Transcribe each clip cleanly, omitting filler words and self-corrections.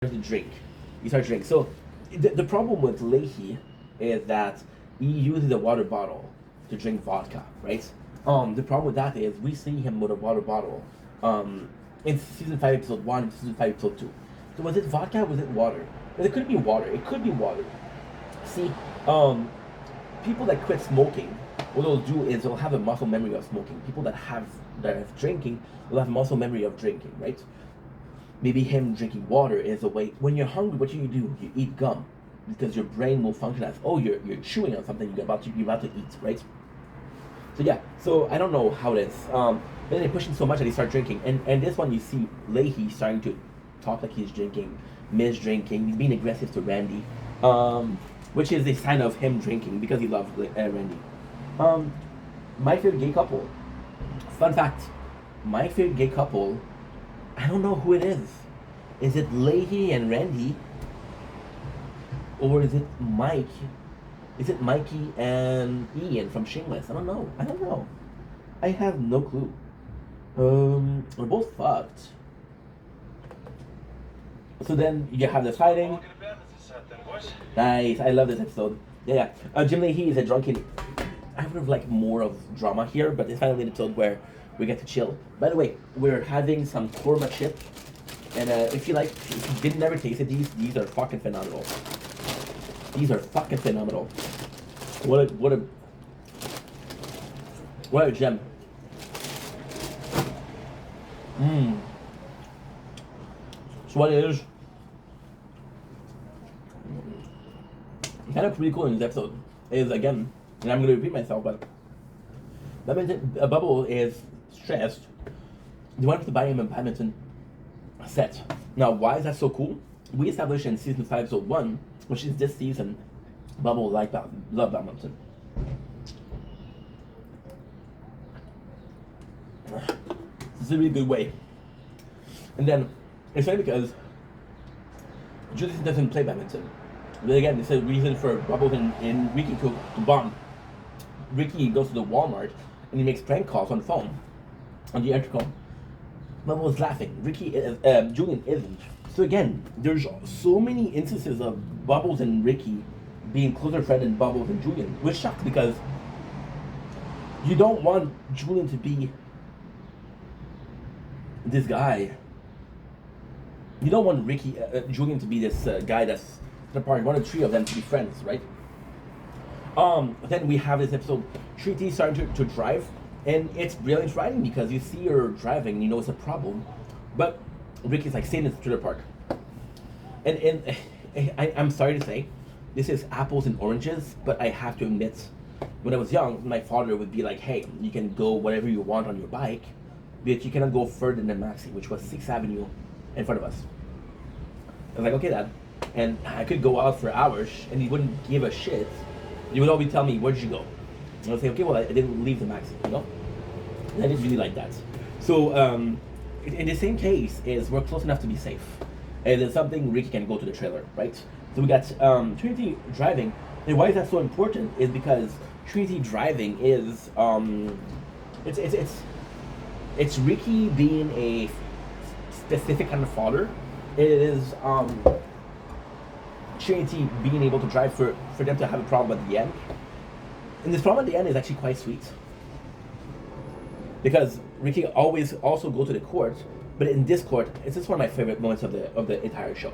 to drink. He starts to drink. So the problem with Leahy is that he uses a water bottle to drink vodka, right? The problem with that is we see him with a water bottle in season 5 episode 1, season 5 episode 2. So was it vodka? Was it water? And it could be water. It could be water. See, people that quit smoking, what they'll do is they'll have a muscle memory of smoking. People that have drinking will have muscle memory of drinking, right? Maybe him drinking water is a way. When you're hungry, what do? You eat gum because your brain will function as, oh, you're chewing on something you're about to eat, right? So yeah, so I don't know how it is. But then they push him so much that he starts drinking. And this one you see Leahy starting to talk like he's drinking, drinking. He's being aggressive to Randy, which is a sign of him drinking because he loves Randy. My favorite gay couple. Fun fact: my favorite gay couple. I don't know who it is. Is it Leahy and Randy? Or is it Mike? Is it Mikey and Ian from Shameless? I don't know. I have no clue. We're both fucked. So then you have this fighting. Nice. I love this episode. Yeah. Jim Leahy is a drunken. I would have liked more of drama here, but it's finally an episode where we get to chill. By the way, we're having some korma chip, and if you never tasted these are fucking phenomenal. These are fucking phenomenal. What a gem. So what it is kind of pretty cool in this episode is, again, and I'm gonna repeat myself, but Bubble is stressed. They wanted to buy him a badminton set. Now, why is that so cool? We established in season 5, episode 1, which is this season, Bubble love badminton. It's a really good way. And then it's funny because Judith doesn't play badminton. But again, it's a reason for Bubble and Ricky to bond. Ricky goes to the Walmart and he makes prank calls on the phone, on the intercom. Bubble is laughing. Julian isn't. So again, there's so many instances of Bubbles and Ricky being closer friend than Bubbles and Julian, which sucks because you don't want Julian to be this guy. You don't want Julian to be this guy that's the part. You want the three of them to be friends, right? Then we have this episode, Treaty starting to drive, and it's brilliant writing because you see her driving and you know it's a problem, but Ricky's like, stay in the trailer park. And I'm sorry to say, this is apples and oranges, but I have to admit, when I was young, my father would be like, hey, you can go whatever you want on your bike, but you cannot go further than Maxi, which was 6th Avenue in front of us. I was like, okay, Dad. And I could go out for hours, and he wouldn't give a shit. He would always tell me, where'd you go? And I would say, okay, well, I didn't leave the Maxi, you know? And I didn't really like that. So, in the same case, is we're close enough to be safe. And it's something Ricky can go to the trailer, right? So we got Trinity driving. And why is that so important is because Trinity driving is, it's Ricky being a specific kind of father. It is, Trinity being able to drive for them to have a problem at the end. And this problem at the end is actually quite sweet. Because Ricky always also go to the court, but in this court, it's just one of my favorite moments of the entire show.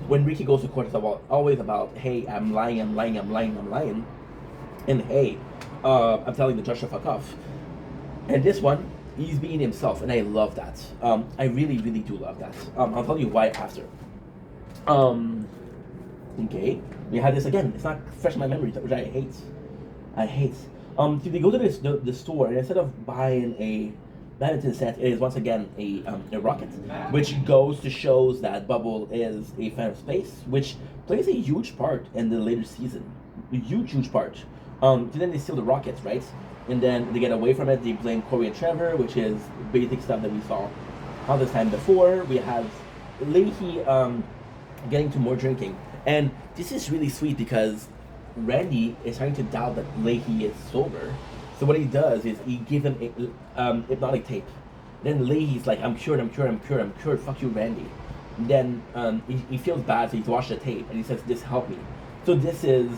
When Ricky goes to court, it's always about, hey, I'm lying. And hey, I'm telling the judge to fuck off. And this one, he's being himself, and I love that. I really, really do love that. I'll tell you why after. Okay, we had this again. It's not fresh in my memory, which I hate. So they go to the store, and instead of buying a badminton set, it is once again a rocket, which goes to shows that Bubble is a fan of space, which plays a huge part in the later season. A huge part. So then they steal the rockets, right? And then they get away from it. They blame Corey and Trevor, which is basic stuff that we saw all this time before. We have Leahy getting to more drinking. And this is really sweet because Randy is trying to doubt that Leahy is sober. So what he does is he gives him a hypnotic tape. Then Leahy's like, I'm cured, fuck you, Randy. Then he feels bad, so he's watched the tape, and he says, "This helped me." So this is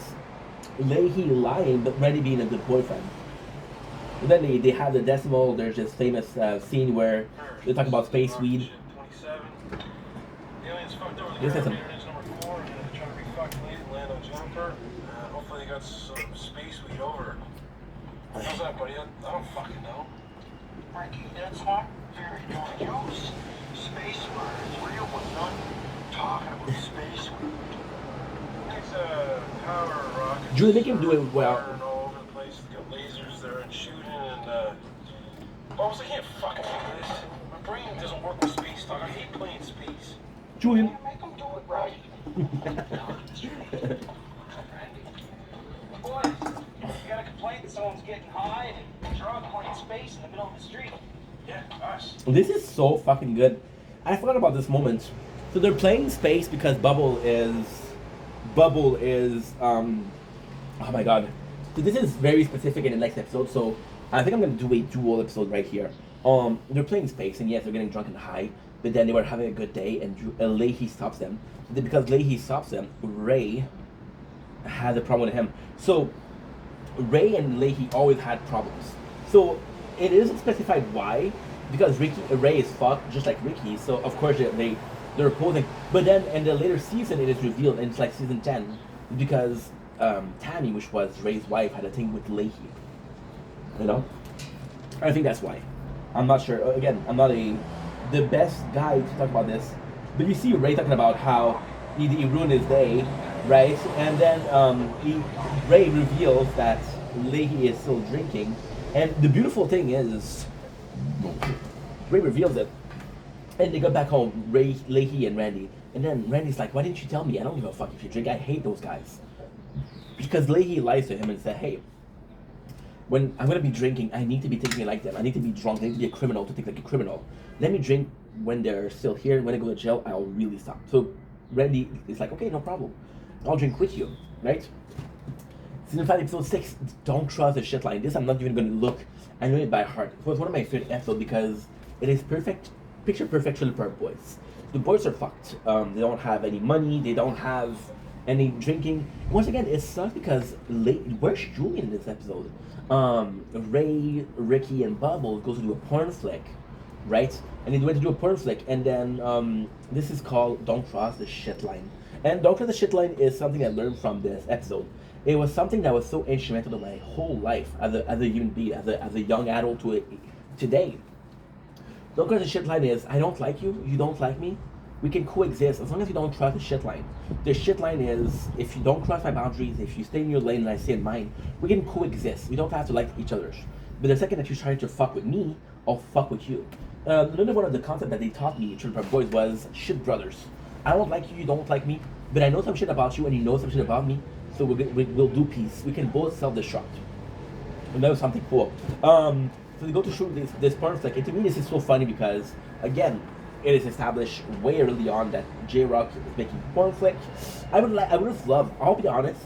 Leahy lying, but Randy being a good boyfriend. And then they have the decimal. There's this famous scene where they talk about space weed. This is some. Hopefully they got some space weed over. How's that, buddy? I don't fucking know. Frankie, that's not very dangerous. Space weed is real, but not talking about space weed. It's a power rocket. Julie, make him do it well. All over the place. They got lasers there and shooting and Bubbles, I can't fucking do this. My brain doesn't work with space talk. I hate playing space. Julian. Make them do it right. Boys, you got a complaint that someone's getting high and drunk playing space in the middle of the street? Yeah, us. This is so fucking good. I forgot about this moment. So they're playing space because Bubble is oh my god. So this is very specific in the next episode, so I think I'm gonna do a dual episode right here. They're playing space, and yes, they're getting drunk and high, but then they were having a good day, and Leahy stops them. Because Leahy stops them, Ray had a problem with him. So Ray and Leahy always had problems. So it isn't specified why, because Ray is fucked just like Ricky. So of course they're opposing. But then in the later season, it is revealed, and it's like season 10, because Tammy, which was Ray's wife, had a thing with Leahy. You know, I think that's why. I'm not sure. Again, I'm not the best guy to talk about this, but you see Ray talking about how he ruined his day, right? And then Ray reveals that Leahy is still drinking, and the beautiful thing is, Ray reveals it, and they go back home, Leahy and Randy, and then Randy's like, "Why didn't you tell me? I don't give a fuck if you drink. I hate those guys." Because Leahy lies to him and said, "Hey, when I'm gonna be drinking, I need to be thinking like them. I need to be drunk. I need to be a criminal to think like a criminal. Let me drink when they're still here. When I go to jail, I'll really stop." So Randy is like, "Okay, no problem. I'll drink with you, right?" Season 5, episode 6, Don't Trust the Shit Line. This I'm not even gonna look. I know it by heart. It was one of my favorite episodes because it is perfect, picture perfect Trailer Park Boys. The boys are fucked. They don't have any money. They don't have any drinking. Once again, it sucks because where's Julian in this episode? Ray, Ricky, and Bubbles goes to do a porn flick, right? And they went to do a porn flick, and then this is called Don't Cross the Shit Line. And Don't Cross the Shit Line is something I learned from this episode. It was something that was so instrumental to my whole life as a human being, as a young adult to today. Don't Cross the Shit Line is, I don't like you, you don't like me, we can coexist as long as you don't cross the shit line. The shit line is, if you don't cross my boundaries, if you stay in your lane and I stay in mine, we can coexist. We don't have to like each other's. But the second that you're trying to fuck with me, I'll fuck with you. Another one of the concepts that they taught me, Trailer Park Boys, was shit brothers. I don't like you, you don't like me, but I know some shit about you and you know some shit about me, so we'll do peace. We can both self-destruct. And that was something cool. So they go to shoot this porn flick, and to me this is so funny because, again, it is established way early on that J-Rock is making porn flick. I would have loved, I'll be honest,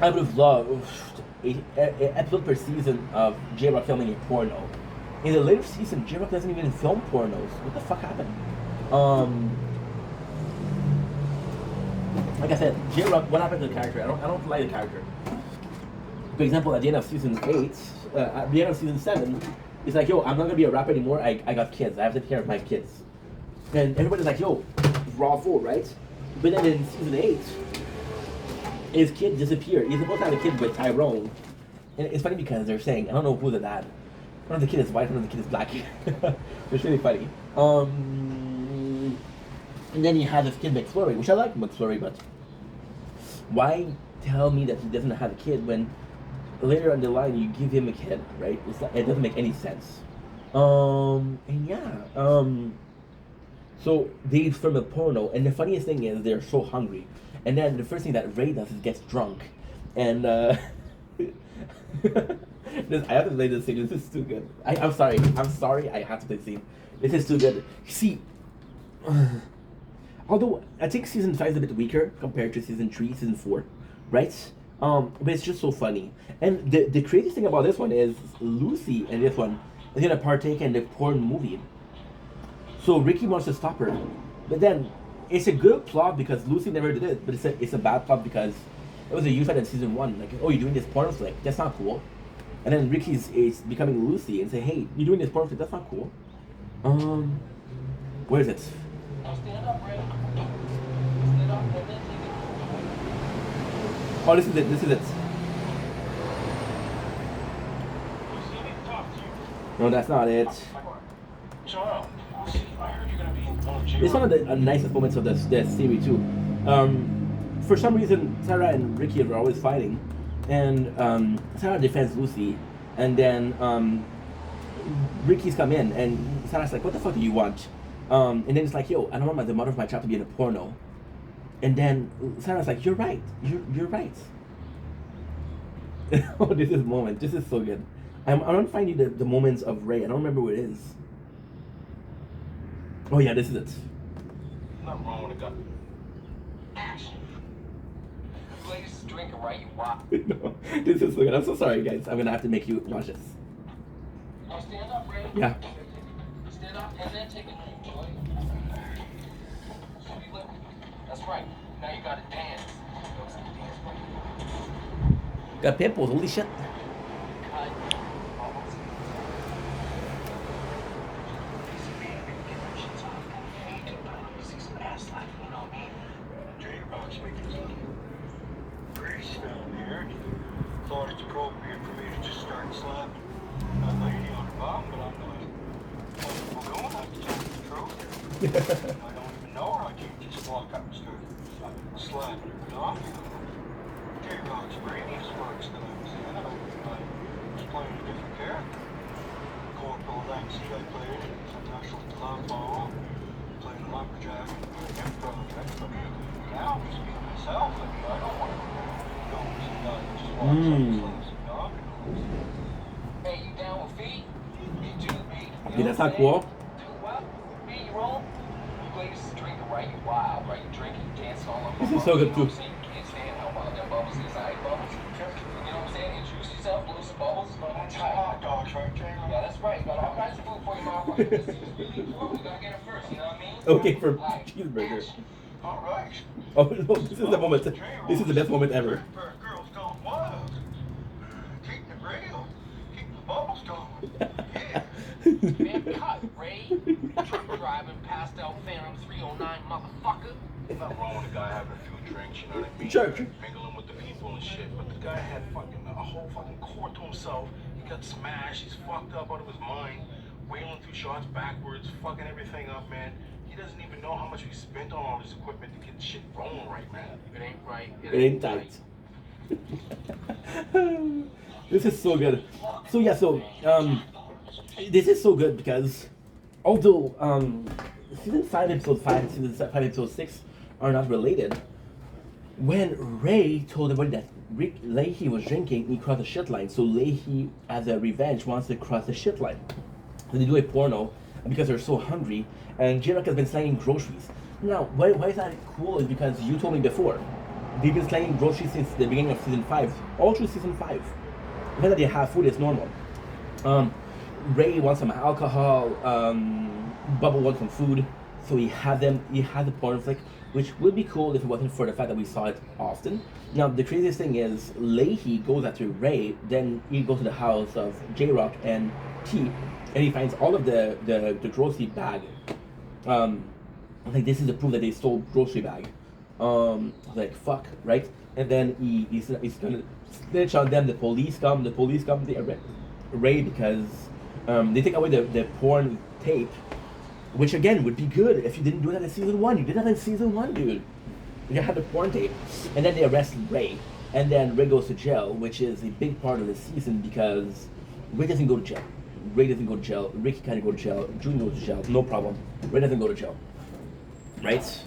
I would have loved an episode per season of J-Rock filming a porno. In the later season, J-Rock doesn't even film pornos. What the fuck happened? Like I said, J-Rock, what happened to the character? I don't like the character. For example, at the end of season 8, at the end of season 7, it's like, yo, I'm not gonna be a rapper anymore. I got kids. I have to take care of my kids. And everybody's like, yo, bravo, right? But then in season 8, his kid disappeared. He's supposed to have a kid with Tyrone. And it's funny because they're saying, I don't know who's the dad. One of the kid is white, one of the kid is black. It's really funny. And then he has this kid McFlurry, which I like McFlurry, but why tell me that he doesn't have a kid when later on the line you give him a kid, right? It's like, it doesn't make any sense. And yeah, so they film a porno, and the funniest thing is they're so hungry, and then the first thing that Ray does is gets drunk, and I have to play this scene. This is too good. I'm sorry, I have to play the scene. This is too good. See, although I think season 5 is a bit weaker compared to season 3, season 4, right? But it's just so funny. And the crazy thing about this one is Lucy in this one is gonna partake in the porn movie. So Ricky wants to stop her. But then it's a good plot because Lucy never did it, but it's a bad plot because it was a use in season one. Like, oh, you're doing this porn flick, that's not cool. And then Ricky's is becoming Lucy and say, hey, you're doing this porn flick, that's not cool. Where is it? Oh, this is it. This is it. No, that's not it. Child, I heard you're gonna be in one of J. It's one of the nicest moments of this series too. For some reason, Sarah and Ricky are always fighting, and Sarah defends Lucy, and then Ricky's come in, and Sarah's like, "What the fuck do you want?" And then it's like, "Yo, I don't want the mother of my child to be in a porno." And then Sarah's like, "You're right. You're right." Oh, this is moment. This is so good. I don't find you the moments of Ray. I don't remember what it is. Oh yeah, this is it. Nothing wrong with a gun. Action. Please drink it right, you wop. No, this is so good. I'm so sorry, guys. I'm gonna have to make you watch this. Now stand up, Ray. Yeah. Stand up and then take a drink, Joy. Sweet lip. That's right. Now you gotta dance. Looks like a dance break. Got pimples. Holy shit. Cut. Almost. J-Rock speaking. Grace down here. Thought it's appropriate for me to just start slapping a lady on the bum, but I'm not. Well, going to have to tell the truth. I don't even know her. I can't just walk up and start slapping her off. J-Rock's previous works that I was in, I was playing a different character. Corporal Alexi, I played in International Colombo, playing a lumberjack in the improv project, but now I'm just being myself. I mean, I don't want to go and just walk up and slap some dog. Hey, you down with feet? Me too, B. Yeah, that's not cool. Do what? B, you roll? You ladies drink it right, you wild, right? You drink it, you dance all over. This is so good too. You can't stand how wild them bubbles is. I bubbles. You know what I'm saying? Introduce yourself, blow some bubbles. That's hot dogs right there. Yeah, that's right. Got all kinds of food for you, motherfucker. This is really important. We gotta get it first, you know what I mean? Okay, for cheeseburger. All right. Oh no, this is the moment. This is the best moment ever. Girls gone wild. Keep it real. Keep the bubbles going. Yeah. Man, cut, Ray. Truck driving, passed out Phantom 309, motherfucker. Nothing wrong with a guy having a few drinks, you know what I mean? Sure. Mingling with the people and shit. But the guy had fucking a whole fucking court to himself. He got smashed. He's fucked up out of his mind. Wailing through shots backwards, fucking everything up, man. He doesn't even know how much we spent on all this equipment to get shit rolling right, man. If it ain't right, It ain't tight. This is so good. So yeah, this is so good because although season 5 episode 5 and season 5 episode 6 are not related, when Ray told everybody that Rick Leahy was drinking, he crossed the shit line. So Leahy, as a revenge, wants to cross the shit line. So they do a porno because they're so hungry, and J-Rock has been slanging groceries. Now, why is that cool? Is because you told me before. They've been slanging groceries since the beginning of season 5, all through season 5. The fact that they have food is normal. Ray wants some alcohol, Bubba wants some food, so he has the porn flick, which would be cool if it wasn't for the fact that we saw it often. Now, the craziest thing is, Leahy goes after Ray, then he goes to the house of J-Rock and T, and he finds all of the grocery bag. Like, this is the proof that they stole grocery bag. Like, fuck, right? And then he's gonna snitch on them. The police come, they arrest Ray because they take away the porn tape, which again would be good if you didn't do that in season 1. You did that in season 1, dude. You had the porn tape, and then they arrest Ray, and then Ray goes to jail, which is a big part of the season because Ray doesn't go to jail. Ray doesn't go to jail. Ricky can't go to jail. Junior goes to jail. No problem. Ray doesn't go to jail, right?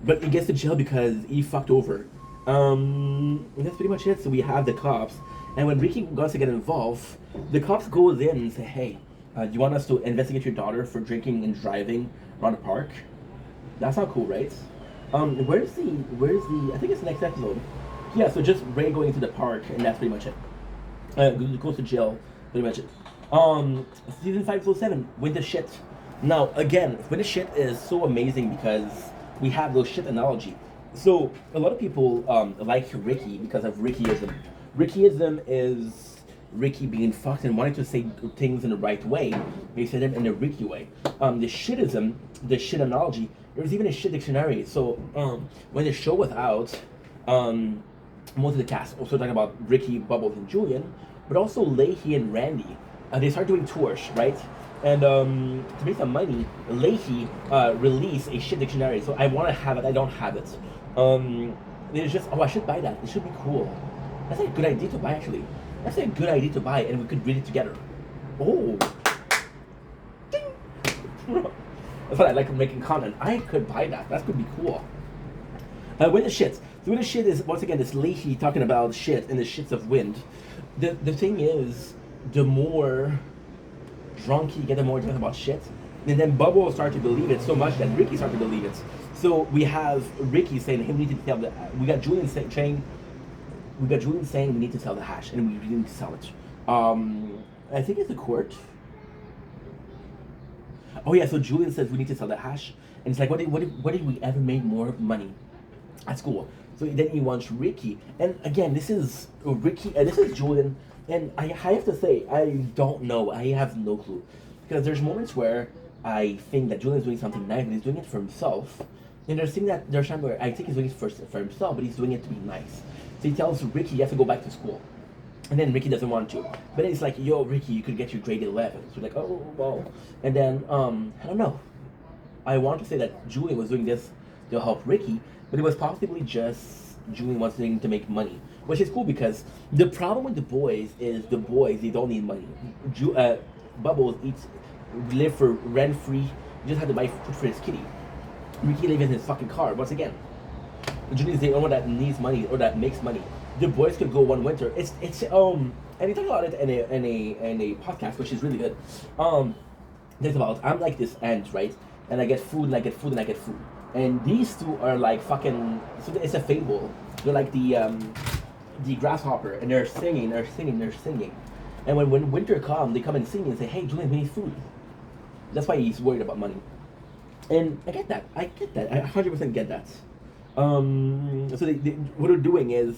But he gets to jail because he fucked over. And that's pretty much it. So we have the cops, and when Ricky wants to get involved, the cops go in and say, "Hey, do you want us to investigate your daughter for drinking and driving around the park?" That's not cool, right? Where's the? I think it's the next episode. Yeah, so just Ray going into the park, and that's pretty much it. Goes to jail, pretty much it. Season 5 episode 7 went to shit. Now, again, British shit is so amazing because we have those shit analogy. So a lot of people like Ricky because of Rickyism. Rickyism is Ricky being fucked and wanting to say things in the right way. They say them in a Ricky way. The shitism, the shit analogy. There's even a shit dictionary. So when the show was out, most of the cast also talking about Ricky, Bubbles, and Julian, but also Leahy and Randy. They start doing tours, right? And to make some money, Leahy released a shit dictionary. So I want to have it. I don't have it. It's just, oh, I should buy that. It should be cool. That's a good idea to buy, actually. That's a good idea to buy, and we could read it together. Oh. Ding. That's what I like making content. I could buy that. That could be cool. With the shit. So with the shit is, once again, this Leahy talking about shit and the shits of wind. The thing is, the more drunk you get, the more you talk about shit. And then Bubba will start to believe it so much that Ricky started to believe it. So we have Ricky saying, hey, we need to tell the, we got Julian saying we need to sell the hash, and we really need to sell it. I think it's the court. Oh yeah, so Julian says we need to sell the hash, and it's like, what did we ever made more money at school? So then he wants Ricky, and again, this is Ricky, this is Julian, and I have to say, I don't know, I have no clue, because there's moments where I think that Julian's doing something nice, and he's doing it for himself, and there's times where I think he's doing it for himself, but he's doing it to be nice. So he tells Ricky he has to go back to school. And then Ricky doesn't want to. But then it's like, yo, Ricky, you could get your grade 11. So we're like, oh, well. And then, I don't know. I want to say that Julian was doing this to help Ricky, but it was possibly just Julian wanting to make money. Which is cool because the problem with the boys is the boys, they don't need money. Bubbles live for rent-free. You just have to buy food for his kitty. Ricky lives in his fucking car, once again. Julian is the only one that needs money or that makes money. The boys could go one winter. It's and he talked about it in a podcast, which is really good. There's about, I'm like this ant, right? And I get food, and I get food, and I get food. And these two are like fucking. So it's a fable. They're like the grasshopper, and they're singing. And when winter comes, they come and sing and say, "Hey, Julian, we need food." That's why he's worried about money. And I get that. I 100% get that. So what they're doing is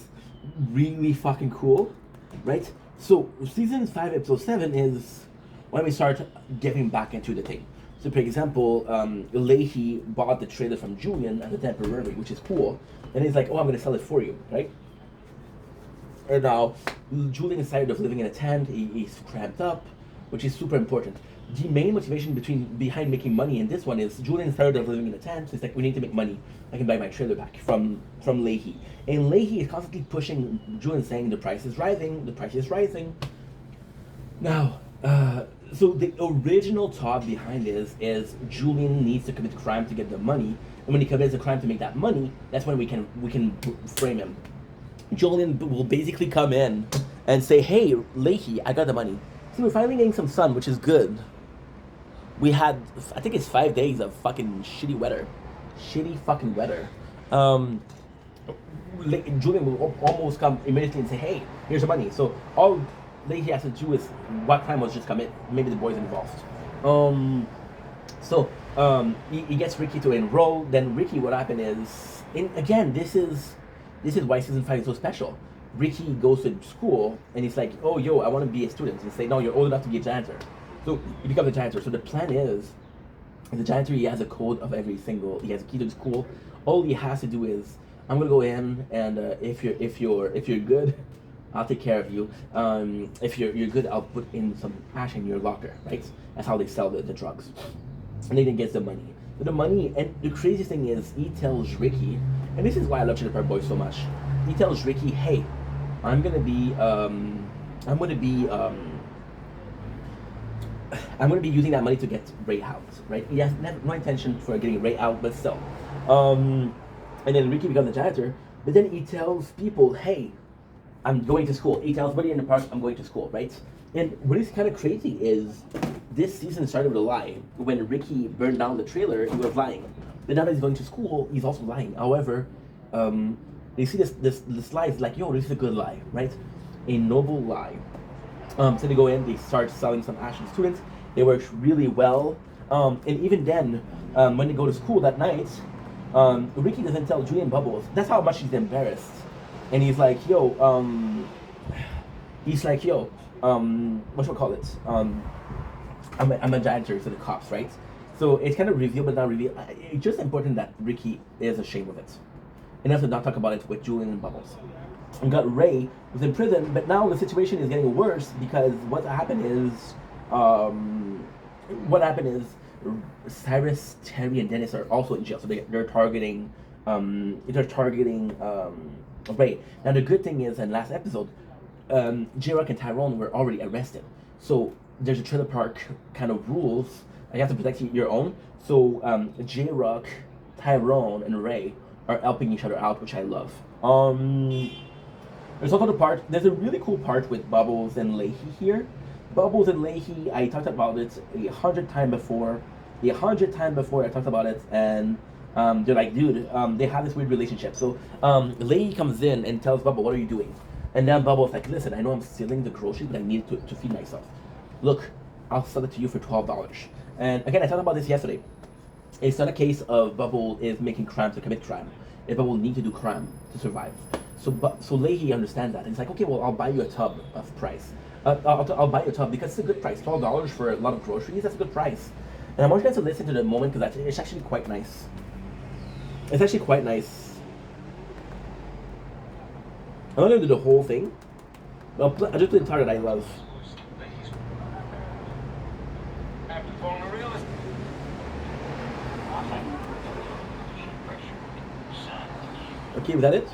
really fucking cool, right? So season 5, episode 7 is when we start getting back into the thing. So for example, Leahy bought the trailer from Julian as a temporary, which is cool, and he's like, oh, I'm gonna sell it for you, right? And now Julian is tired of living in a tent. He's cramped up, which is super important. The main motivation behind making money in this one is Julian's tired of living in a tent. So it's like, we need to make money. I can buy my trailer back from Leahy. And Leahy is constantly pushing Julian, saying the price is rising, the price is rising. Now, so the original thought behind this is Julian needs to commit crime to get the money, and when he commits a crime to make that money, that's when we can frame him. Julian will basically come in and say, hey, Leahy, I got the money. See, we're finally getting some sun, which is good. We had, I think it's 5 days of fucking shitty weather. Shitty fucking weather. Julian will almost come immediately and say, hey, here's the money. So all Leahy has to do is, what time was just commit? Maybe the boys involved. He gets Ricky to enroll. Then Ricky, what happened is, again, this is why season 5 is so special. Ricky goes to school and he's like, oh, yo, I want to be a student. And say, no, you're old enough to be a janitor. So he becomes a janitor. So the plan is, the janitor, he has a code of every single, he has a key to the school. All he has to do is, I'm gonna go in and if you're good, I'll take care of you. If you're good, I'll put in some hash in your locker, right? That's how they sell the drugs. And then he gets the money. But the money, and the craziest thing is, he tells Ricky, and this is why I love Chili Pepper Boys so much. He tells Ricky, hey, I'm gonna be using that money to get Ray out, right? He has no intention for getting Ray out, but still. And then Ricky becomes the janitor, but then he tells people, hey, I'm going to school. He tells everybody in the park, I'm going to school, right? And what is kind of crazy is, this season started with a lie. When Ricky burned down the trailer, he was lying. But now that he's going to school, he's also lying. However, they see this lie is like, yo, this is a good lie, right? A noble lie. So they go in, they start selling some hash to students. It works really well. And even then, when they go to school that night, Ricky doesn't tell Julian Bubbles. That's how much he's embarrassed. And he's like, yo, what should I call it? I'm a janitor to the cops, right? So it's kind of revealed but not revealed. It's just important that Ricky is ashamed of it. And has to not talk about it with Julian and Bubbles. We got Ray, who's in prison, but now the situation is getting worse because what happened is Cyrus, Terry, and Dennis are also in jail, so they're targeting Ray. Now the good thing is, in last episode, J-Rock and Tyrone were already arrested, so there's a trailer park kind of rules. You have to protect your own. So J-Rock, Tyrone, and Ray are helping each other out, which I love. There's also there's a really cool part with Bubbles and Leahy here. Bubbles and Leahy, I talked about it 100 times before. 100 times before I talked about it, and they're like, dude, they have this weird relationship. So Leahy comes in and tells Bubble, what are you doing? And then Bubble's like, listen, I know I'm stealing the groceries, but I need it to feed myself. Look, I'll sell it to you for $12. And again, I talked about this yesterday. It's not a case of Bubble is making crime to commit crime. If Bubble need to do crime to survive. So Leahy understands that. And he's like, okay, well, I'll buy you a tub of price. I'll buy you a tub because it's a good price. $12 for a lot of groceries, that's a good price. And I want you guys to listen to the moment because it's actually quite nice. It's actually quite nice. I'm not going to do the whole thing. I just play the part that I love. Okay, was that it?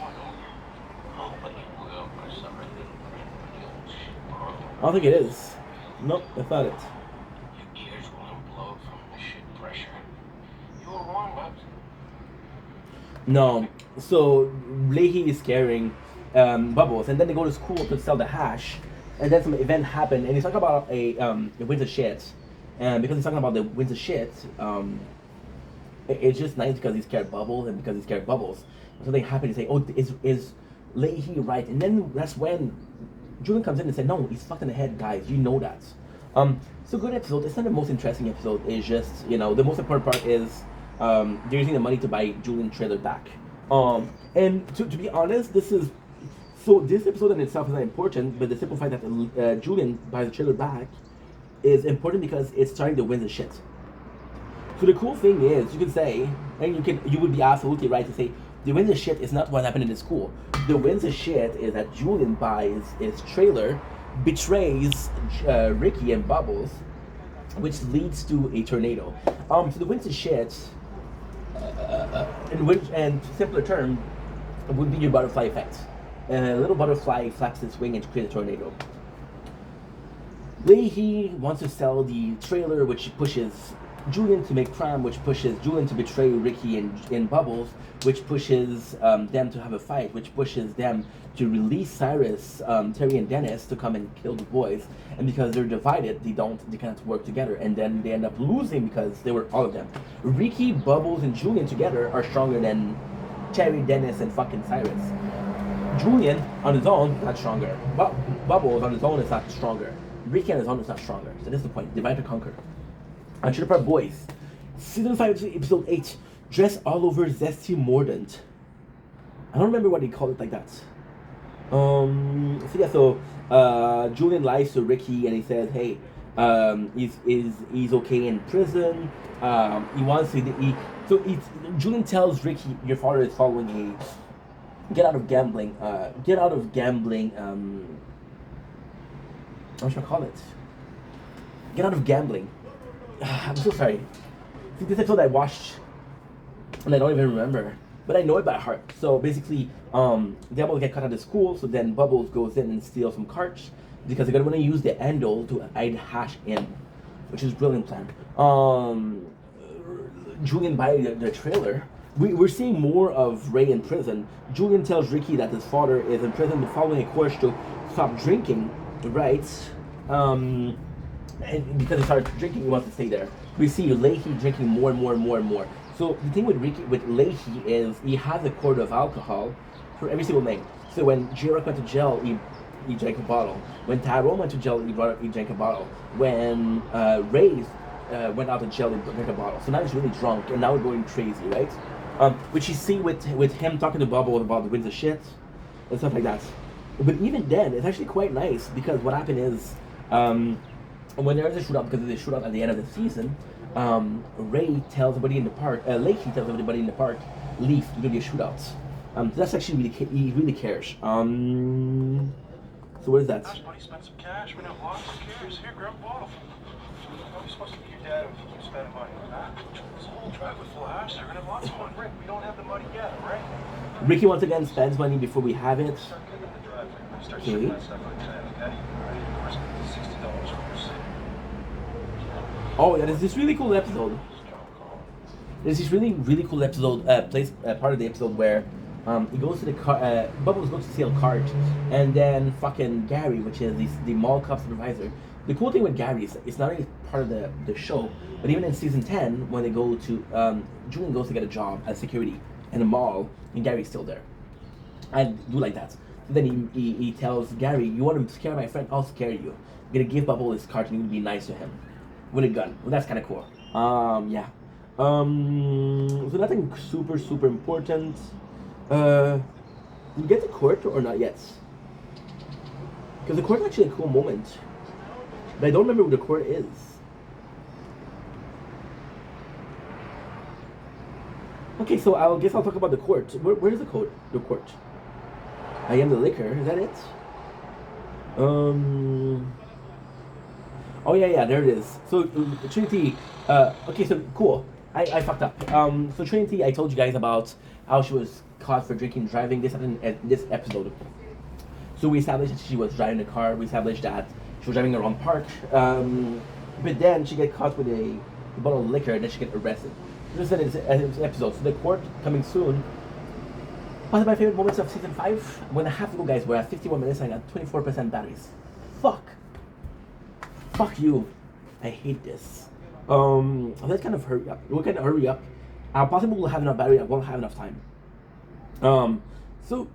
I don't think it is. Nope, that's not it. Your ears will implode from the shit pressure. You were wrong, Bubs. No. So Leahy is scaring Bubbles, and then they go to school to sell the hash, and then some event happened, and he's talking about a winds of shit, and because he's talking about the winds of shit, it's just nice because he's scared Bubbles, and because he's scared Bubbles, something happened. He say, oh, is Leahy right? And then that's when Julian comes in and said, no, he's fucked in the head, guys. You know that. So good episode. It's not the most interesting episode. It's just, the most important part is they're using the money to buy Julian trailer back. And to be honest, this episode in itself is not important, but the simple fact that Julian buys the trailer back is important because it's starting to win the shit. So the cool thing is, you can say, and you would be absolutely right to say, the wins of shit is not what happened in the school. The wins of shit is that Julian buys his trailer, betrays Ricky and Bubbles, which leads to a tornado. So the wins of shit, in simpler term, would be your butterfly effect. A little butterfly flaps its wing and creates a tornado. Leahy wants to sell the trailer, which pushes Julian to make crime, which pushes Julian to betray Ricky and Bubbles, which pushes them to have a fight, which pushes them to release Cyrus, Terry, and Dennis to come and kill the boys. And because they're divided, they can't work together, and then they end up losing because they were all of them. Ricky, Bubbles, and Julian together are stronger than Terry, Dennis, and fucking Cyrus. Julian on his own is not stronger. Bubbles on his own is not stronger. Ricky on his own is not stronger. So this is the point. Divide to conquer. On Trailer Park Boys, Season 5, Episode 8, Dress All Over Zesty Mordant. I don't remember what they called it like that. So Julian lies to Ricky and he says, hey, he's okay in prison. He wants to, Julian tells Ricky, your father is following a get out of gambling, what should I call it? Get out of gambling. I'm so sorry. This episode I watched and I don't even remember, but I know it by heart. So basically, they're able to get cut out of school. So then Bubbles goes in and steals some carts because they're gonna want to use the handle to hide hash in, which is a brilliant plan. Julian buys the trailer. We're seeing more of Ray in prison. Julian tells Ricky that his father is in prison following a course to stop drinking, right? And because he started drinking, he wants to stay there. We see Leahy drinking more and more and more and more. So the thing with Leahy is he has a quart of alcohol for every single night. So when J-Rock went to jail, he drank a bottle. When Tyrone went to jail, he drank a bottle. When Ray went out of jail and drank a bottle. So now he's really drunk, and now we're going crazy, right? Which you see with him talking to Bubble about the winds of shit and stuff like that. But even then, it's actually quite nice because what happened is, when there is a shootout, because there's a shootout at the end of the season, Ray tells everybody in the park, Lakey tells everybody in the park, leave, there's gonna be a shootout. So that's actually he really cares. So what is that? Gosh, buddy, spend some cash. We have lots of cares. Here, grab a bottle. How are we supposed to be your dad if you keep spending money? Huh? There's a whole driveway full of hash. They're gonna have lots of money. Rick, we don't have the money yet, right? Ricky once again spends money before we have it. Start getting in the driveway. Start Okay. shipping that stuff like that. Eddie, right? Of course, $60 for your city. Oh yeah, there's this really cool episode. There's this really cool episode, part of the episode where he goes to the car, Bubbles goes to steal a cart, and then fucking Gary, which is the mall cop supervisor. The cool thing with Gary is it's not only part of the show, but even in season 10, when they go to, Julian goes to get a job as security in a mall, and Gary's still there. I do like that. Then he tells Gary, you want to scare my friend? I'll scare you. I'm gonna give Bubble his cart and you're gonna be nice to him. With a gun. Well, that's kind of cool. Yeah. So nothing super important. Did you get the court or not yet? Because the court is actually a cool moment. But I don't remember what the court is. Okay, so I guess I'll talk about the court. Where is the court? The court. I am the liquor. Is that it? Oh yeah, there it is. So Trinity. Okay, so cool. I fucked up. So Trinity, I told you guys about how she was caught for drinking and driving. This happened in this episode. So we established that she was driving the car. We established that she was driving the wrong park. But then she get caught with a bottle of liquor and then she get arrested. This is an episode. So the court coming soon. One of my favorite moments of season 5. I'm gonna have to go, guys. We're at 51 minutes and I got 24% batteries. Fuck you. I hate this. Let's kind of hurry up. We're gonna hurry up. I'll possibly will have enough battery. I won't have enough time. So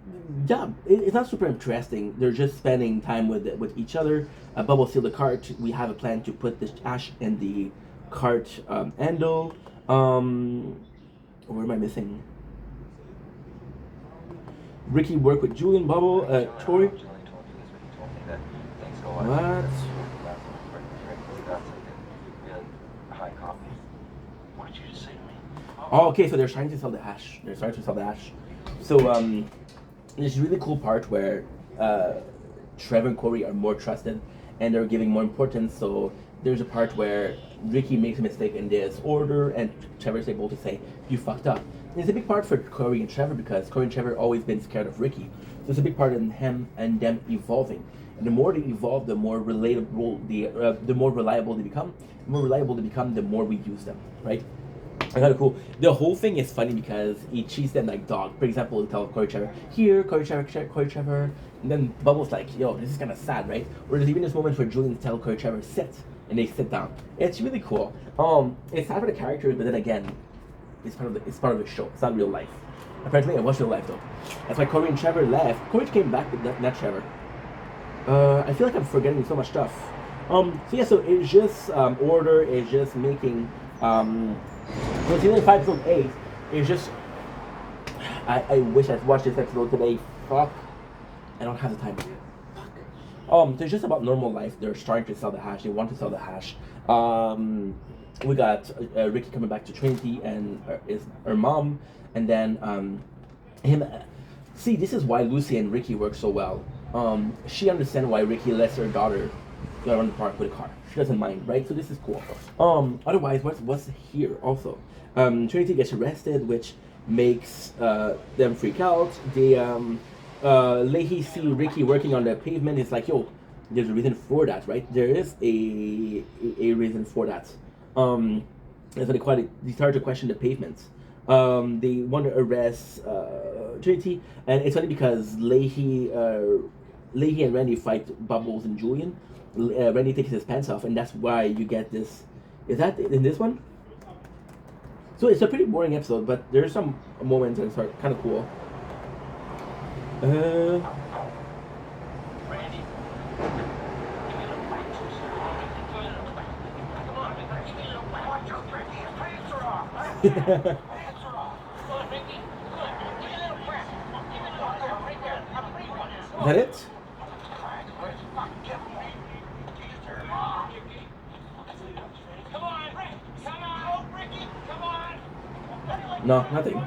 yeah, it's not super interesting. They're just spending time with each other. Bubble steal the cart. We have a plan to put the ash in the cart handle. Where am I missing? Ricky work with Julian, Bubble, Tori. What? What did you just say to me? Oh, okay, so they're trying to sell the hash. They're starting to sell the hash. So, there's a really cool part where Trevor and Corey are more trusted and they're giving more importance. So, there's a part where Ricky makes a mistake in this order and Trevor's able to say, you fucked up. And it's a big part for Corey and Trevor because Corey and Trevor always been scared of Ricky. So, it's a big part in him and them evolving. And the more they evolve, the more relatable, the more reliable they become. The more reliable they become, the more we use them, right? Kind of cool. The whole thing is funny because he treats them like dog. For example, he'll tell Corey Trevor, here, Corey Trevor. And then Bubbles like, yo, this is kind of sad, right? Or there's even this moment where Julian tells Corey Trevor, sit. And they sit down. It's really cool. It's sad for the characters, but then again, it's part of the show. It's not real life. Apparently, it was real life though. That's why Corey and Trevor left. Corey came back with not Trevor. I feel like I'm forgetting so much stuff. So yeah, so it's just order. It's just making. So season 5 episode 8 is just. I wish I'd watched this episode today. Fuck. I don't have the time. Fuck. So it's just about normal life. They're starting to sell the hash. They want to sell the hash. We got Ricky coming back to Trinity and her mom, and then him. See, this is why Lucy and Ricky work so well. She understands why Ricky lets her daughter go around the park with a car. She doesn't mind, right? So this is cool. Otherwise, what's here also? Trinity gets arrested, which makes them freak out. They Leahy see Ricky working on the pavement. It's like, yo, there's a reason for that, right? There is a reason for that. That's what they started to question the pavements. They want to arrest Trinity, and it's only because Leahy and Randy fight Bubbles and Julian. Randy takes his pants off, and that's why you get this. Is that in this one? So it's a pretty boring episode, but there's some moments that are kind of cool. Hands are off. Good, Ricky. Good. Give me a little press. Give me a little press right there. I'm free one. Is that it? Come on, Rick. Come on, Ricky. Come on. No, nothing.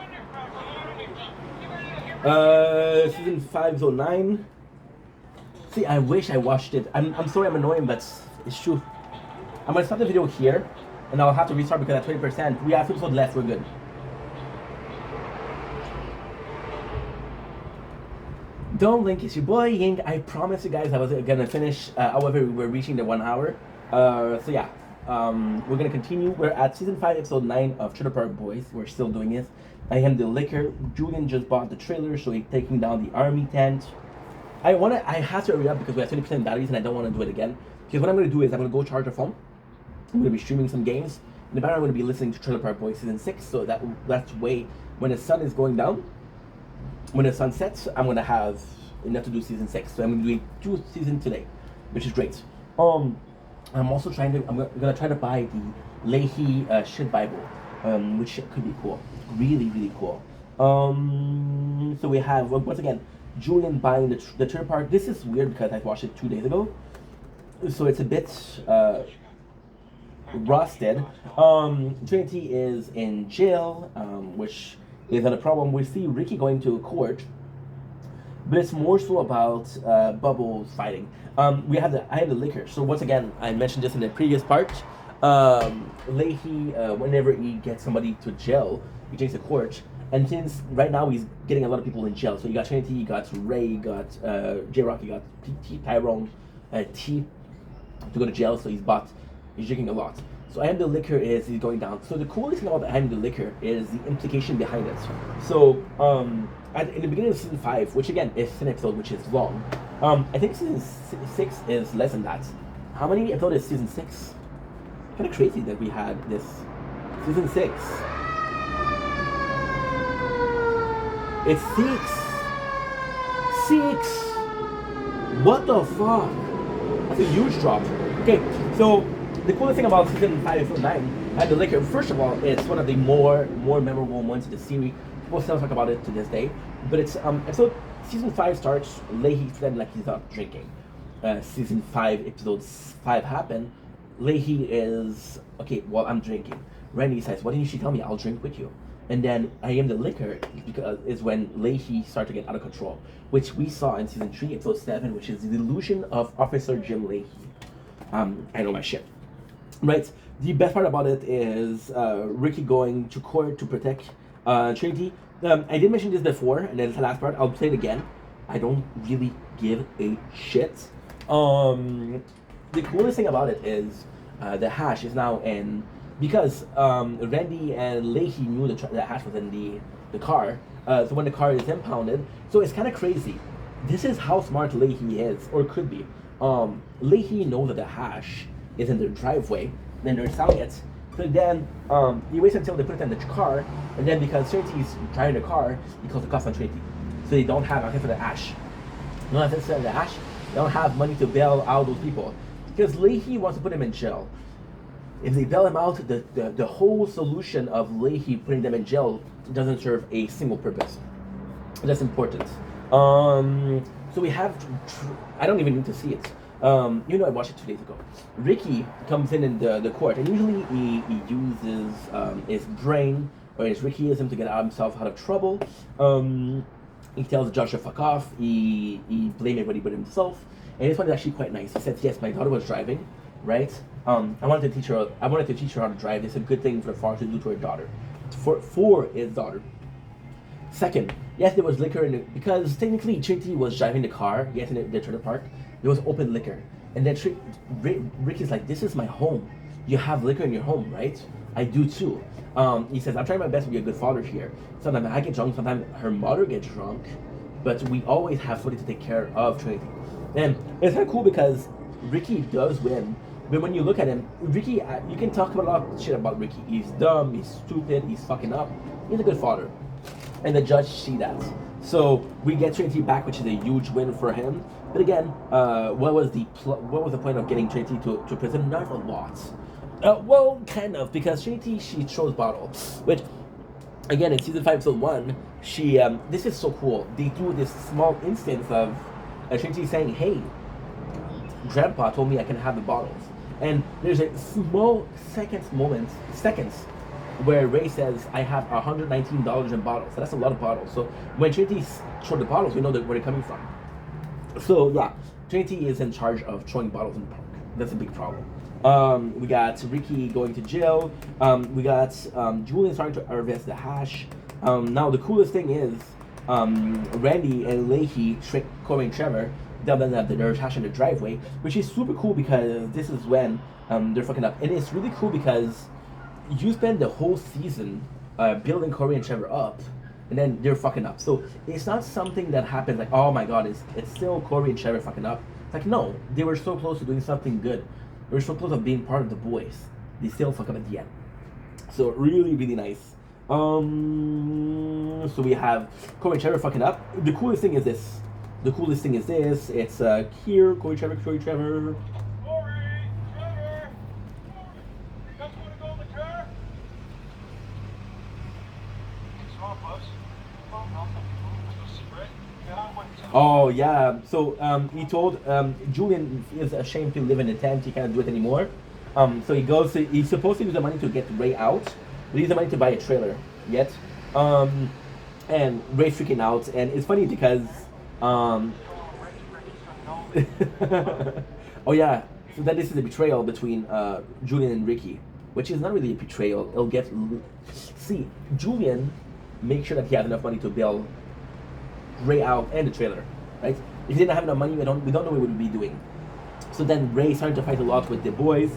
Season 5, episode 9. See, I wish I watched it. I'm sorry I'm annoying, but it's true. I'm gonna stop the video here, and I'll have to restart because at 20%, we have 2 episodes left, we're good. Don't link, it's your boy Ying. I promised you guys I was gonna finish, however, we're reaching the 1 hour. So yeah, we're gonna continue. We're at season 5, episode 9 of Trailer Park Boys. We're still doing it. I am the liquor. Julian just bought the trailer, so he's taking down the army tent. I have to hurry up because we have 20% batteries and I don't want to do it again. Because what I'm going to do is I'm going to go charge the phone. I'm going to be streaming some games. In the background, I'm going to be listening to Trailer Park Boys Season 6. So that's way, when the sun is going down, when the sun sets, I'm going to have enough to do Season 6. So I'm going to do 2 seasons today, which is great. I'm also I'm going to try to buy the Leahy shit Bible, which could be cool. Really, really cool. So we have, once again, Julian buying the trailer park. This is weird because I watched it 2 days ago, so it's a bit rusted. Trinity is in jail, which is not a problem. We see Ricky going to court, but it's more so about Bubbles fighting. I have the liquor. So once again, I mentioned this in the previous part. Leahy, whenever he gets somebody to jail, he takes to court. And since right now he's getting a lot of people in jail, so you got Trinity, you got Ray, you got J-Rock, you got Tyrone, T to go to jail, so he's drinking a lot. So I Am the Liquor he's going down. So the coolest thing about I Am the Liquor is the implication behind it. So in the beginning of season 5, which again is an episode which is long, I think season 6 is less than that. How many episodes is season 6? Kind of crazy that we had this season 6. It's 6. What the fuck? That's a huge drop. Okay, so the coolest thing about season 5, episode 9, and the liquor. First of all, it's one of the more memorable moments of the series. People still talk about it to this day. But it's season 5 starts. Leahy pretending like he's not drinking. Season 5, episode 5 happen. Leahy is okay. Well, I'm drinking. Randy says, "Why didn't you tell me? I'll drink with you." And then I Am the Liquor because is when Leahy started to get out of control, which we saw in season 3, episode 7, which is the delusion of Officer Jim Leahy. I know my shit. Right. The best part about it is Ricky going to court to protect Trinity. I did mention this before, and then the last part. I'll play it again. I don't really give a shit. The coolest thing about it is the hash is now in. Because Randy and Leahy knew the hash was in the car, so when the car is impounded, so it's kind of crazy. This is how smart Leahy is, or could be. Leahy knows that the hash is in their driveway, then they're selling it. So then he waits until they put it in the car, and then because Trinity's driving the car, he calls the cops on Trinity. So they don't have access to the hash. No access to the hash, they don't have money to bail out those people. Because Leahy wants to put him in jail. If they bail him out, the whole solution of Leahy putting them in jail doesn't serve a single purpose. That's important. So we have, I don't even need to see it. I watched it 2 days ago. Ricky comes in the court, and usually he uses his brain or his Rickyism to get himself out of trouble. He tells the judge to fuck off. He blames everybody but himself. And this one is actually quite nice. He says, yes, my daughter was driving, right? I wanted to teach her how to drive. It's a good thing for the father to do to her daughter, for his daughter. Second, yes, there was liquor in it because technically Trinity was driving the car. Yes, in the trailer park, there was open liquor, and then Ricky's like, "This is my home. You have liquor in your home, right? I do too." He says, "I'm trying my best to be a good father here. Sometimes I get drunk. Sometimes her mother gets drunk, but we always have somebody to take care of Trinity." And it's kind of cool because Ricky does win. But when you look at him, Ricky, you can talk a lot of shit about Ricky. He's dumb, he's stupid, he's fucking up. He's a good father. And the judge see that. So we get Trinity back, which is a huge win for him. But again, what was the point of getting Trinity to prison? Not a lot. Well, kind of, because Trinity, she throws bottle, which, again, in season 5, episode 1, she, this is so cool. They do this small instance of Trinity saying, hey, Grandpa told me I can have the bottles. And there's a small seconds where Ray says, I have $119 in bottles. So that's a lot of bottles. So when Trinity throws the bottles, we know where they're coming from. So yeah, Trinity is in charge of throwing bottles in the park. That's a big problem. We got Ricky going to jail. We got Julian starting to harvest the hash. Now the coolest thing is Randy and Leahy trick Corey and Trevor. Tell them that there's hash in the driveway, which is super cool because this is when they're fucking up. And it's really cool because you spend the whole season building Corey and Trevor up, and then they're fucking up. So it's not something that happens like, oh my god, it's still Corey and Trevor fucking up. It's like, no, they were so close to doing something good. They were so close to being part of the boys. They still fuck up at the end. So really, really nice. So we have Corey and Trevor fucking up. The coolest thing is this. It's here, Corey, Trevor. Corey, Trevor! Corey! You guys want to go in the car? What's wrong, Bubs? Oh, nothing. No cigarette? Yeah, oh, yeah. So he told Julian is ashamed to live in a tent. He can't do it anymore. So he goes, he's supposed to use the money to get Ray out. But he needs the money to buy a trailer yet. And Ray's freaking out. And it's funny because... oh yeah, so then this is a betrayal between Julian and Ricky, which is not really a betrayal. It'll get see Julian make sure that he has enough money to bail Ray out and the trailer, right? If he didn't have enough money, we don't know what he would be doing. So then Ray started to fight a lot with the boys.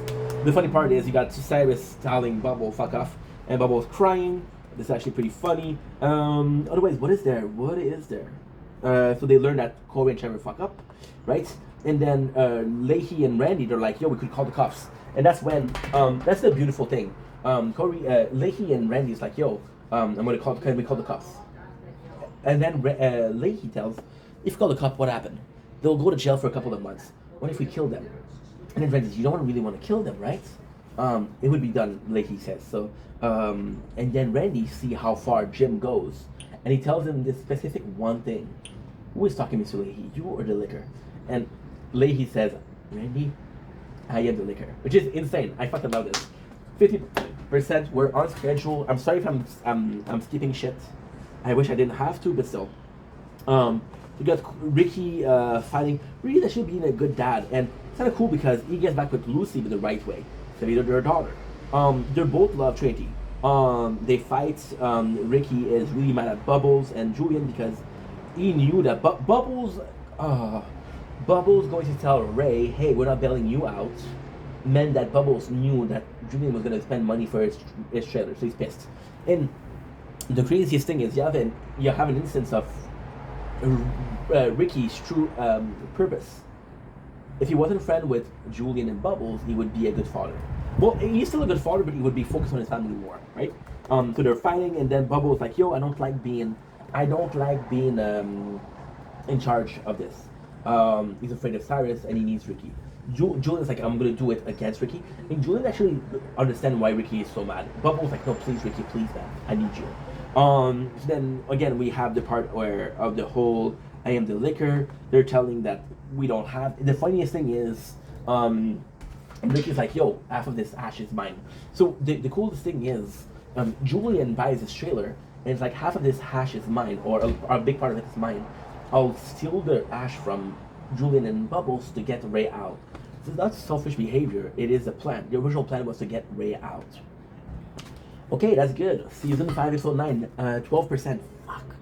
The funny part is you got Cyrus telling Bubble fuck off, and Bubble's crying. This is actually pretty funny. Otherwise, what is there? So they learn that Corey and Trevor fuck up, right? And then Leahy and Randy, they're like, yo, we could call the cops. And that's when, that's the beautiful thing. Leahy and Randy is like, yo, can we call the cops? And then Leahy tells, if you call the cop, what happened? They'll go to jail for a couple of months. What if we kill them? And then Randy says, you don't really want to kill them, right? It would be done, Leahy says. So, and then Randy see how far Jim goes. And he tells him this specific one thing. Who is talking, Mr. Leahy? You or the liquor? And Leahy says, Randy, I am the liquor. Which is insane. I fucking love this. 50%. We're on schedule. I'm sorry if I'm skipping shit. I wish I didn't have to, but still. You got Ricky fighting. Really, that should be a good dad. And it's kind of cool because he gets back with Lucy in the right way. So they're their daughter. They both love Trinity. They fight. Ricky is really mad at Bubbles and Julian because he knew that Bubbles going to tell Ray, hey, we're not bailing you out, meant that Bubbles knew that Julian was going to spend money for his trailer, so he's pissed. And the craziest thing is you have an instance of Ricky's true purpose. If he wasn't friend with Julian and Bubbles, he would be a good father. Well, he's still a good father, but he would be focused on his family more, right? So they're fighting, and then Bubbles like, yo, I don't like being in charge of this. He's afraid of Cyrus, and he needs Ricky. Julian's like, I'm gonna do it against Ricky. And Julian actually understands why Ricky is so mad. Bubbles like, no, please, Ricky, please, man, I need you. So then again, we have the part where of the whole I am the liquor. They're telling that we don't have. The funniest thing is, Ricky's like, yo, half of this hash is mine. So the coolest thing is, Julian buys this trailer, and it's like half of this hash is mine, or a big part of it is mine. I'll steal the ash from Julian and Bubbles to get Ray out. So that's selfish behavior. It is a plan. The original plan was to get Ray out. Okay, that's good. Season 5, episode 9, 12%. Fuck.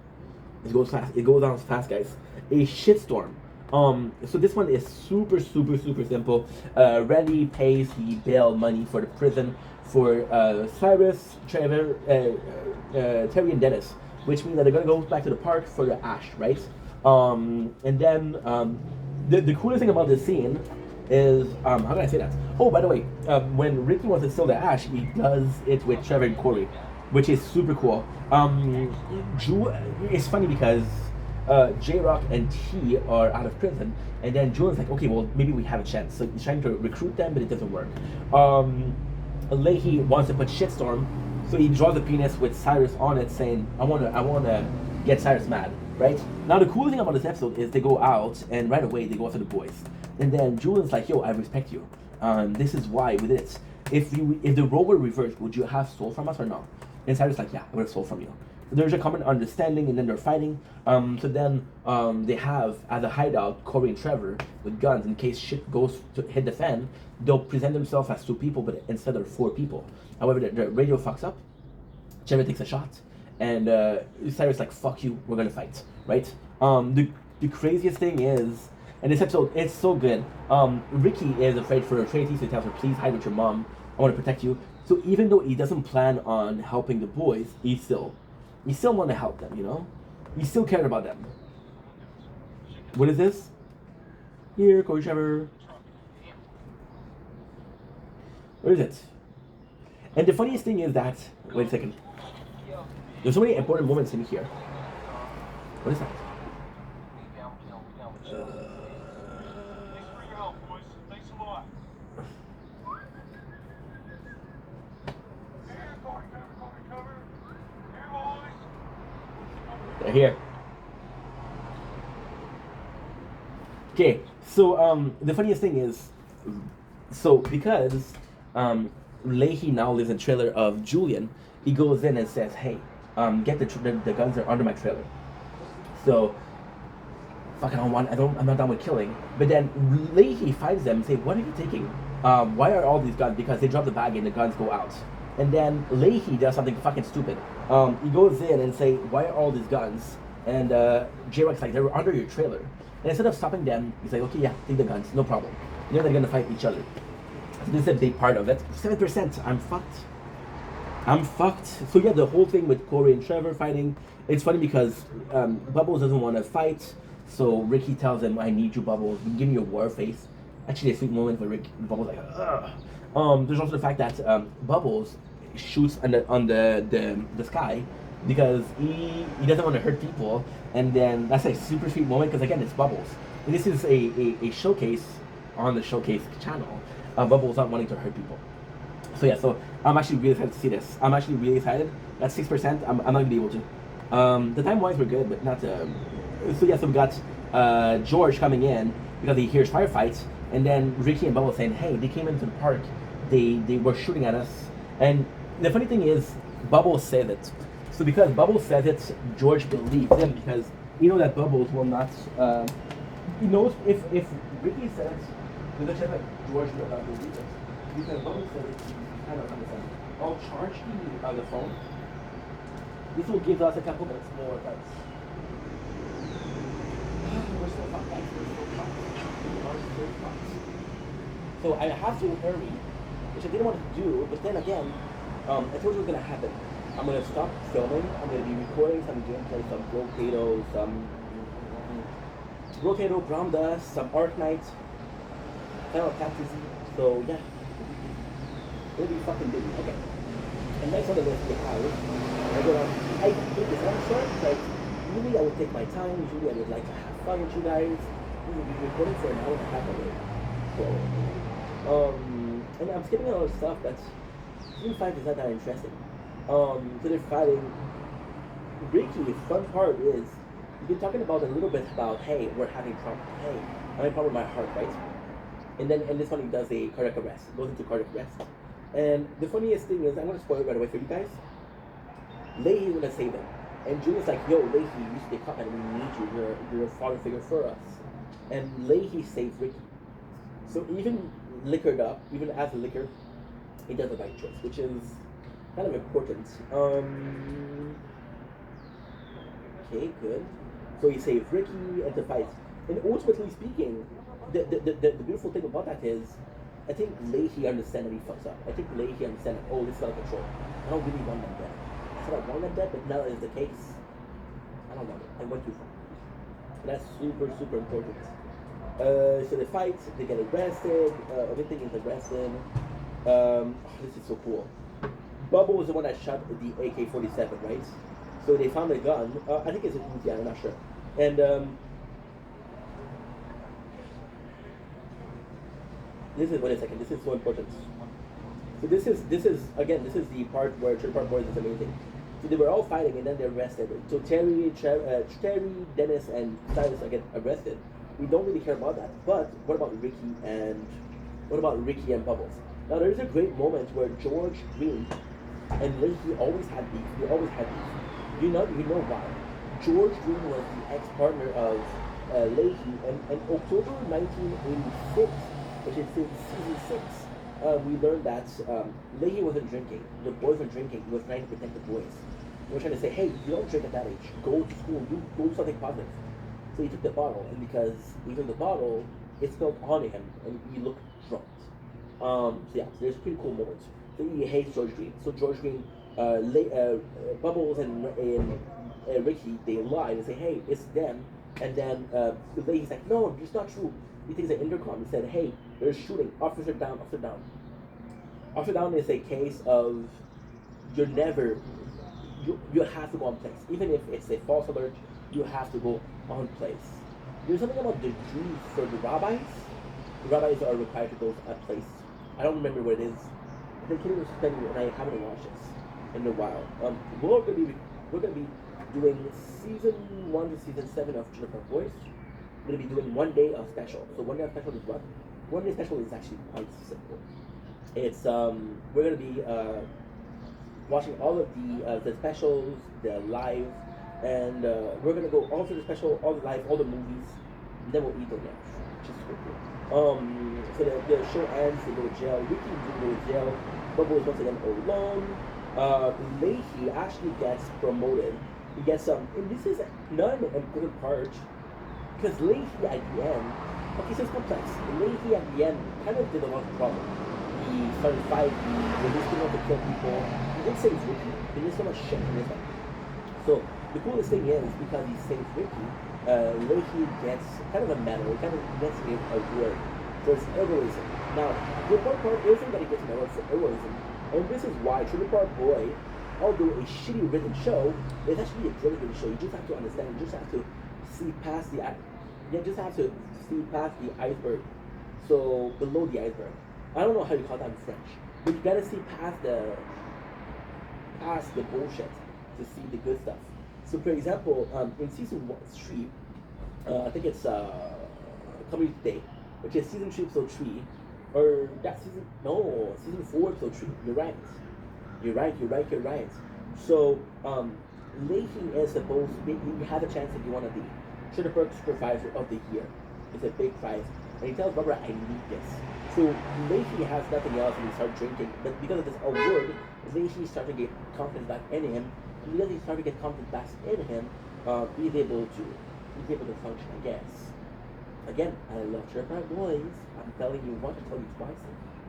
It goes fast. It goes on fast, guys. A shitstorm. So this one is super simple. Randy pays the bail money for the prison for Cyrus, Trevor, Terry, and Dennis, which means that they're gonna go back to the park for the ash, right? And then the coolest thing about this scene is how can I say that? Oh, by the way, when Ricky wants to steal the ash, he does it with Trevor and Corey, which is super cool. It's funny because J-Rock and T are out of prison, and then Julian's like, okay, well, maybe we have a chance. So he's trying to recruit them, but it doesn't work. Leahy wants to put shitstorm, so he draws a penis with Cyrus on it, saying, I wanna get Cyrus mad, right? Now the cool thing about this episode is they go out and right away they go after the boys. And then Julian's like, yo, I respect you. This is why with it. If the role were reversed, would you have stole from us or not? And Cyrus like, yeah, I would have stole from you. So there's a common understanding, and then they're fighting. So then they have as a hideout Corey and Trevor with guns in case shit goes to hit the fan. They'll present themselves as 2 people, but instead of 4 people. However, the radio fucks up. Trevor takes a shot, and Cyrus like, fuck you, we're gonna fight, right? The craziest thing is, and this episode, it's so good. Ricky is afraid for Tracy, so he tells her, please hide with your mom. I want to protect you. So even though he doesn't plan on helping the boys, he still want to help them, you know? He still cared about them. What is this? Here, Corey Trevor. Where is it? And the funniest thing is that, wait a second. There's so many important moments in here. What is that? Thanks for your help, boys. Thanks a lot. Here, cover. Here, boys. They're here. Okay, so the funniest thing is, so because Leahy now lives in the trailer of Julian, he goes in and says, hey, get the guns that are under my trailer. So fucking I'm not done with killing. But then Leahy finds them and say, what are you taking? Why are all these guns? Because they drop the bag and the guns go out. And then Leahy does something fucking stupid. He goes in and say, why are all these guns? And J-Rock's like, they were under your trailer. And instead of stopping them, he's like, okay, yeah, take the guns, no problem. And then they're gonna fight each other. So this is a big part of it. 7%, I'm fucked. So yeah, the whole thing with Corey and Trevor fighting, it's funny because Bubbles doesn't want to fight. So Ricky tells him, I need you, Bubbles. Give me a war face. Actually, a sweet moment where Bubbles like, ugh. There's also the fact that Bubbles shoots on the sky because he doesn't want to hurt people. And then that's a super sweet moment because again, it's Bubbles. And this is a showcase on the Showcase channel. Bubbles not wanting to hurt people. So yeah, so I'm actually really excited to see this. I'm actually really excited. That's 6%. I'm not gonna be able to. The time wise we're good, but not. So yeah, so we got George coming in because he hears firefights, and then Ricky and Bubbles saying, "Hey, they came into the park. They were shooting at us." And the funny thing is, Bubbles said it. So because Bubbles said it, George believes him because you know that Bubbles will not. He knows if Ricky said it, there's a chance that George will not believe it. Because Bubbles said it, kind of understand. I'll charge you on the phone. This will give us a couple minutes more, but we're still fucked, guys. We're still fucked. So I have to hurry, which I didn't want to do, but then again, I told you what's gonna happen. I'm gonna stop filming. I'm gonna be recording some gameplay, some Brocato, Brown Dust, some Arknight, Final Fantasy. So yeah, it'll be fucking busy. Okay. And next on the list we have, I think this one short, but usually I would take my time. Usually I would like to have fun with you guys. We will be recording for an hour and a half already. So, and I'm skipping a lot of stuff, but season 5 is not that interesting. So they're fighting. Ricky, the fun part is, you've been talking about a little bit about, hey, we're having problems. Hey, I'm having a problem with my heart, right? And then in this one he does a cardiac arrest, goes into cardiac arrest. And the funniest thing is, I'm gonna spoil it right away for you guys. Leahy's gonna save him. And Julian's like, yo, Leahy, you used to be a cop and we need you. You're a father figure for us. And Leahy saves Ricky. So even liquored up, even as a liquor, he does the right choice, which is kind of important. Okay, good. So he saves Ricky and the fight. And ultimately speaking, the beautiful thing about that is, I think Leahy understands that he fucks up. I think Leahy understands, oh, this is out of control. I don't really want them dead. I said I want them dead, but now that is the case, I don't want it. I went too far. And that's super, super important. So they fight, they get arrested, everything is arrested. This is so cool. Bubble was the one that shot the AK-47, right? So they found a gun. I think it's a Uzi, I'm not sure. And this is, wait a second, this is so important. So this is again this is the part where Trailer Park Boys is amazing. So they were all fighting and then they're arrested. So Terry, Dennis, and Cyrus get arrested. We don't really care about that. But what about Ricky and Bubbles? Now there's a great moment where George Green and Leahy always had beef. They always had beef. You know why? George Green was the ex-partner of Leahy, and in October 1986, which is in season 6, we learned that Leahy wasn't drinking. The boys were drinking. He was trying to protect the boys. He was trying to say, hey, you don't drink at that age. Go to school. Do something positive. So he took the bottle, and because he took the bottle, it spilled on him, and he looked drunk. So yeah, there's a pretty cool moment. So he hates George Green. So George Green, Bubbles and Ricky, they lie and say, hey, it's them. And then the lady's like, no, it's not true. He takes an intercom and said, hey, there's shooting. Officer down, officer down. Officer down is a case of you have to go on place. Even if it's a false alert, you have to go on place. There's something about the Jews for the rabbis. The rabbis are required to go on place. I don't remember what it is. I think it was studying and I haven't watched this in a while. We're gonna be doing season 1 to season 7 of Trailer Park Boys. We're gonna be doing 1 day of special. So 1 day of special is what? 1 day special is actually quite simple. It's we're gonna be watching all of the specials, the live, and we're gonna go all through the special, all the live, all the movies, and then we'll eat the lunch, which is so cool. So the show ends, they go to jail. Ricky didn't go to jail. Bubble is once again alone. Leahy actually gets promoted. He gets and this is not an important part, because Leahy at the end, okay, so it's complex. Leahy at the end kind of did a lot of trouble. He started fighting, he was going to kill people. He didn't save Ricky. He did so much shit in this one. So the coolest thing is, because he saves Ricky, Leahy gets kind of a medal, he kind of gets a award for his heroism. Now, the important part isn't that he gets an award for heroism, and this is why Trailer Park Boy, although a shitty written show, it's actually a really good show. You just have to understand, you just have to see past the iceberg. So below the iceberg. I don't know how you call that in French, but you gotta see past the bullshit to see the good stuff. So for example, in season 3, I think it's Coming Today, which is season 3 episode 3, or that season 4 episode 3. You're right. So Leahy is supposed to be, you have a chance if you want to be Trailer Park Supervisor of the Year. It's a big prize. And he tells Barbara, I need this. So Leahy has nothing else and he starts drinking. But because of this award, Leahy starts to get confidence back in him. And because he starts to get confidence back in him, he's able to function, I guess. Again, I love Trailer Park Boys. I'm telling you once, I tell you twice.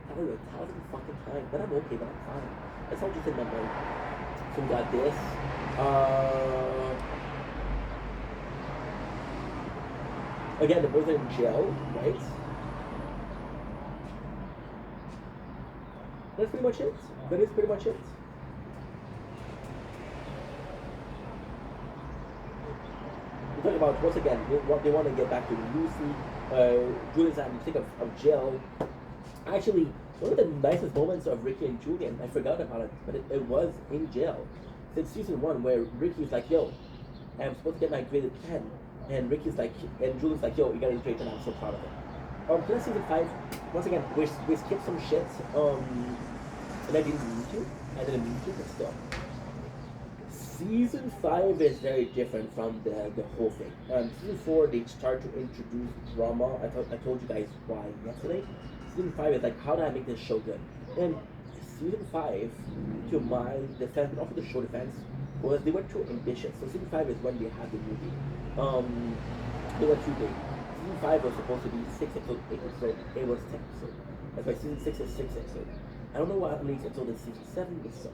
I tell you 1,000 fucking times. But I'm okay, but I'm fine. That's all just in my mind. So we got this. Again, the boys are in jail, right? That's pretty much it. That is pretty much it. We talk about, once again, they want to get back to Lucy. Julian's sick of jail. Actually, one of the nicest moments of Ricky and Julian, I forgot about it, but it was in jail. Since season 1, where Ricky's like, yo, I'm supposed to get my grade 10. And Ricky's like, and Julian's like, yo, you got a grade 10, I'm so proud of it. So that's season 5. Once again, we skipped some shit. And I didn't mean to, but still. Season 5 is very different from the whole thing. Season 4, they start to introduce drama. I told you guys why yesterday. Season 5 is like, how do I make this show good? And season 5, to my defense, but also the show defense, was they were too ambitious. So season 5 is when they had the movie. They were too big. Season 5 was supposed to be 6 episodes, 8 episodes. It was 10 episodes. That's why season 6 is 6 episodes. I don't know what happens until the season 7 is so.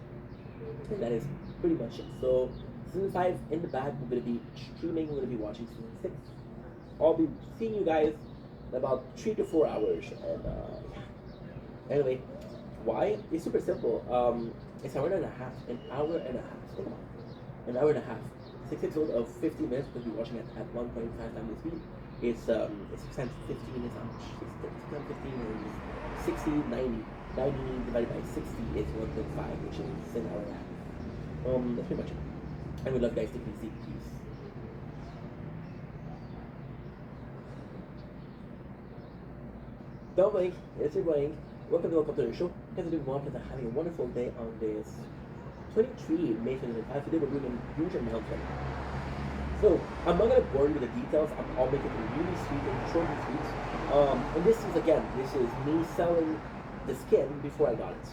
And that is pretty much it. So season 5 in the bag, we're gonna be streaming, we're gonna be watching season 6. I'll be seeing you guys in about 3 to 4 hours. And anyway, why? It's super simple. It's an hour and a half. Think about it. An hour and a half. 6 episodes of 50 minutes because we're watching at 1.5 times the speed. It's 6 times 15 is how much? 6 times 15 is 60, 90. 90 divided by 60 is 1.5, which is an hour and a half. That's pretty much it. I would love you guys to please see peace. Don't blink, it's your blink. Welcome to the show. Guys, I'm doing well because I'm having a wonderful day on this 23 May 2025. Today we're doing a huge announcement. So, I'm not gonna bore you with the details. I'll make it really sweet and short and sweet. And this is me selling the skin before I got it.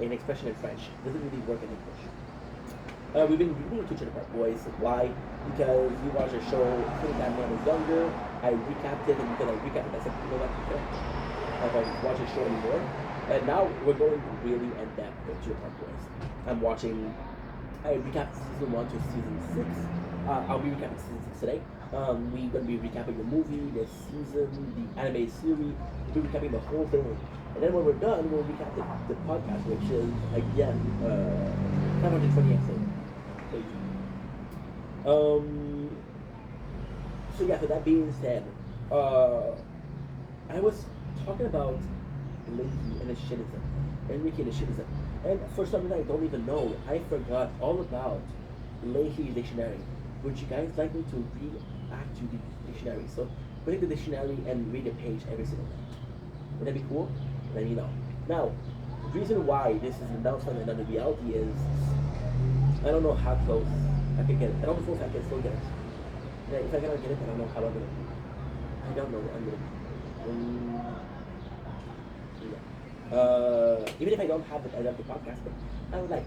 An expression in French. It doesn't really work in English. We've been reading Kitchen Apart Boys. Why? Because we watched a show since when I was younger. I recapped it, and because I recapped it, I said, you know what, okay. I don't watch the show anymore. And now we're going really in depth with Kitchen Apart Boys. I recapped season 1 to season 6. I'll be recapping season 6 today. We're going to be recapping the movie, the season, the anime series. We'll be recapping the whole thing. And then when we're done, we'll recap the podcast, which is, again, 520 episodes. So yeah, so that being said, I was talking about Leahy and his shittism, Enrique and his shittism, and for some reason I don't even know, I forgot all about Leahy's dictionary. Would you guys like me to read back to the dictionary? So go into the dictionary and read a page every single day. Would that be cool? Let me know. Now, the reason why this is an announcement and not a reality is I don't know how close I can get it. I don't know if I can still get it. If I cannot get it, I don't know how I'm gonna do it. I don't know what I'm gonna do. Even if I don't have it, I love the podcast, but I would like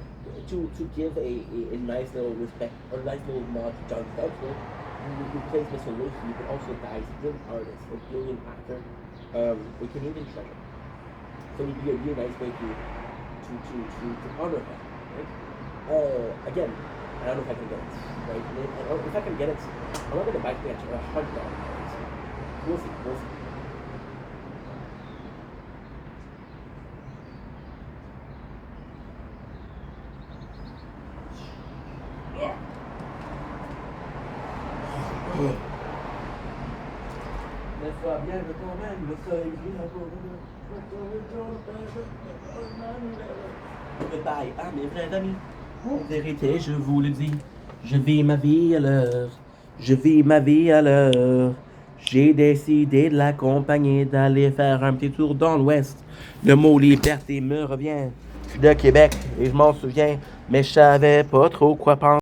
to give a nice little respect or a nice little nod to John Stoutsville, who plays Mr. Leahy, but also dies a brilliant artist, a brilliant actor, a Canadian treasure. So it would be a really nice way to honor him, right? Again, I don't know if I can get it, right? If I can get it, I'm not going to buy it at $100. We'll see. Goodbye, mes vrais amis. En vérité, je vous le dis, je vis ma vie à l'heure. J'ai décidé de l'accompagner, d'aller faire un petit tour dans l'Ouest. Le mot liberté me revient. Je suis de Québec et je m'en souviens, mais je savais pas trop quoi penser.